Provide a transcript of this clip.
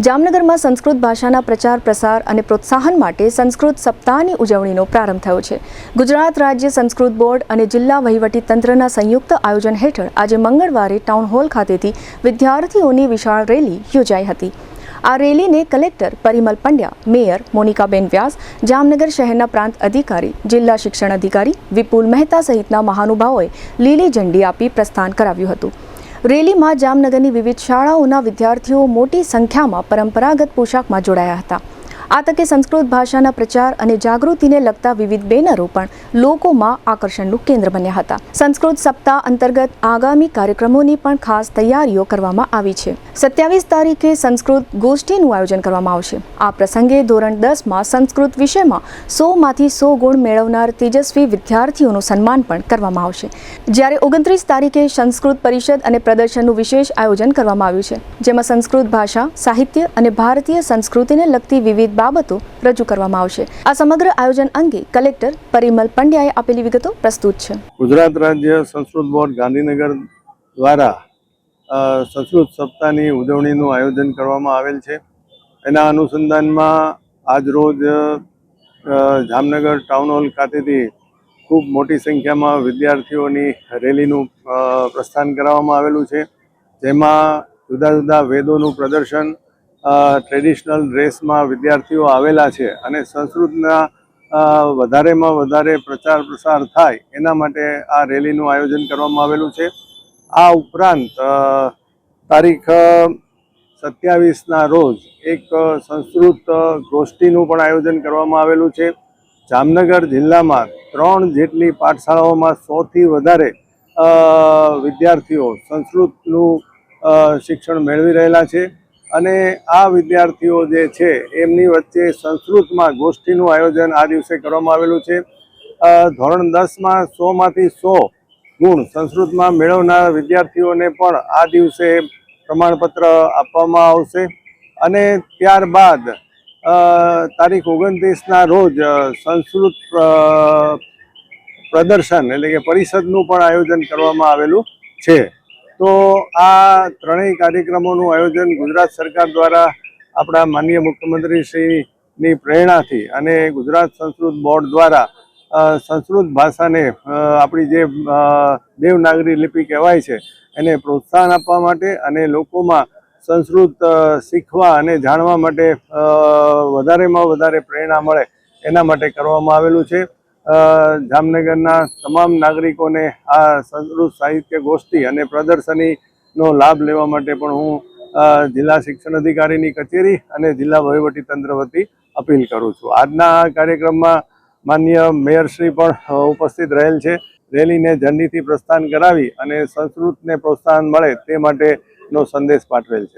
જામનગરમાં સંસ્કૃત ભાષાના પ્રચાર પ્રસાર અને પ્રોત્સાહન માટે સંસ્કૃત સપ્તાહની ઉજવણીનો પ્રારંભ થયો છે। ગુજરાત રાજ્ય સંસ્કૃત બોર્ડ અને જિલ્લા વહીવટી તંત્રના સંયુક્ત આયોજન હેઠળ આજે મંગળવારે ટાઉન હોલ ખાતેથી વિદ્યાર્થીઓની વિશાળ રેલી યોજાઈ હતી। આ રેલીને કલેક્ટર પરિમલ પંડ્યા, મેયર મોનિકાબેન વ્યાસ, જામનગર શહેરના પ્રાંત અધિકારી, જિલ્લા શિક્ષણ અધિકારી વિપુલ મહેતા સહિતના મહાનુભાવોએ લીલી ઝંડી આપી પ્રસ્થાન કરાવ્યું હતું। રેલીમાં જામનગરની વિવિધ શાળાઓના વિદ્યાર્થીઓ મોટી સંખ્યામાં પરંપરાગત પોશાકમાં જોડાયા હતા। આ તકે સંસ્કૃત ભાષાના પ્રચાર અને જાગૃતિને લગતા વિવિધ બેનરો પણ લોકોમાં આકર્ષણનું કેન્દ્ર બન્યા હતા। સંસ્કૃત સપ્તાહ અંતર્ગત આગામી કાર્યક્રમોની પણ ખાસ તૈયારીઓ કરવામાં આવી છે। 27 તારીખે સંસ્કૃત ગોષ્ઠીનું આયોજન કરવામાં આવશે। આ પ્રસંગે ધોરણ 10માં સંસ્કૃત વિષયમાં 100માંથી 100 ગુણ મેળવનાર તેજસ્વી વિદ્યાર્થીઓનું સન્માન પણ કરવામાં આવશે। જ્યારે 29 તારીખે સંસ્કૃત પરિષદ અને પ્રદર્શનનું વિશેષ આયોજન કરવામાં આવ્યું છે, જેમાં સંસ્કૃત ભાષા, સાહિત્ય અને ભારતીય સંસ્કૃતિને લગતી વિવિધ બાબતો રજૂ કરવામાં આવશે। આ સમગ્ર આયોજન અંગે કલેક્ટર પરિમલ પંડ્યાએ આપેલી વિગતો પ્રસ્તુત છે। ગુજરાત રાજ્ય સંસ્કૃત બોર્ડ ગાંધીનગર દ્વારા સંસ્કૃત સપ્તાહની ઉજવણીનું આયોજન કરવામાં આવેલ છે। એના અનુસંધાનમાં આજરોજ જામનગર ટાઉન હોલ ખાતેથી ખૂબ મોટી સંખ્યામાં વિદ્યાર્થીઓની રેલીનું પ્રસ્થાન કરાવવામાં આવેલું છે, જેમાં જુદા જુદા વેદોનું પ્રદર્શન, ટ્રેડિશનલ ડ્રેસમાં વિદ્યાર્થીઓ આવેલા છે અને સંસ્કૃતના વધારેમાં વધારે પ્રચાર પ્રસાર થાય એના માટે આ રેલીનું આયોજન કરવામાં આવેલું છે। આ ઉપરાંત તારીખ 27ના રોજ એક સંસ્કૃત ગોષ્ઠીનું પણ આયોજન કરવામાં આવેલું છે। જામનગર જિલ્લામાં 3 જેટલી પાઠશાળાઓમાં 100થી વધારે વિદ્યાર્થીઓ સંસ્કૃતનું શિક્ષણ મેળવી રહેલા છે અને આ વિદ્યાર્થીઓ જે છે એમની વચ્ચે સંસ્કૃતમાં ગોષ્ઠીનું આયોજન આ દિવસે કરવામાં આવેલું છે। ધોરણ 10માં 100માંથી 100 ગુણ સંસ્કૃતમાં મેળવનાર વિદ્યાર્થીઓને પણ આ દિવસે પ્રમાણપત્ર આપવામાં આવશે અને ત્યારબાદ તારીખ 29ના રોજ સંસ્કૃત પ્રદર્શન એટલે કે પરિષદનું પણ આયોજન કરવામાં આવેલું છે। તો આ ત્રણેય કાર્યક્રમોનું આયોજન ગુજરાત સરકાર દ્વારા આપણા માનનીય મુખ્યમંત્રીશ્રીની પ્રેરણાથી અને ગુજરાત સંસ્કૃત બોર્ડ દ્વારા સંસ્કૃત ભાષાને આપણી જે દેવનાગરી લિપિ કહેવાય છે એને પ્રોત્સાહન આપવા માટે અને લોકોમાં સંસ્કૃત શીખવા અને જાણવા માટે વધારેમાં વધારે પ્રેરણા મળે એના માટે કરવામાં આવેલું છે। જામનગરના તમામ નાગરિકોને આ સંસ્કૃત સાહિત્ય ગોષ્ઠી અને પ્રદર્શનીનો લાભ લેવા માટે પણ હું જિલ્લા શિક્ષણ અધિકારીની કચેરી અને જિલ્લા વહીવટી તંત્ર વતી અપીલ કરું છું। આજના આ કાર્યક્રમમાં માનનીય મેયરશ્રી પણ ઉપસ્થિત રહેલ છે। રેલીને ઝંડીથી પ્રસ્થાન કરાવી અને સંસ્કૃતને પ્રોત્સાહન મળે તે માટેનો સંદેશ પાઠવેલ છે।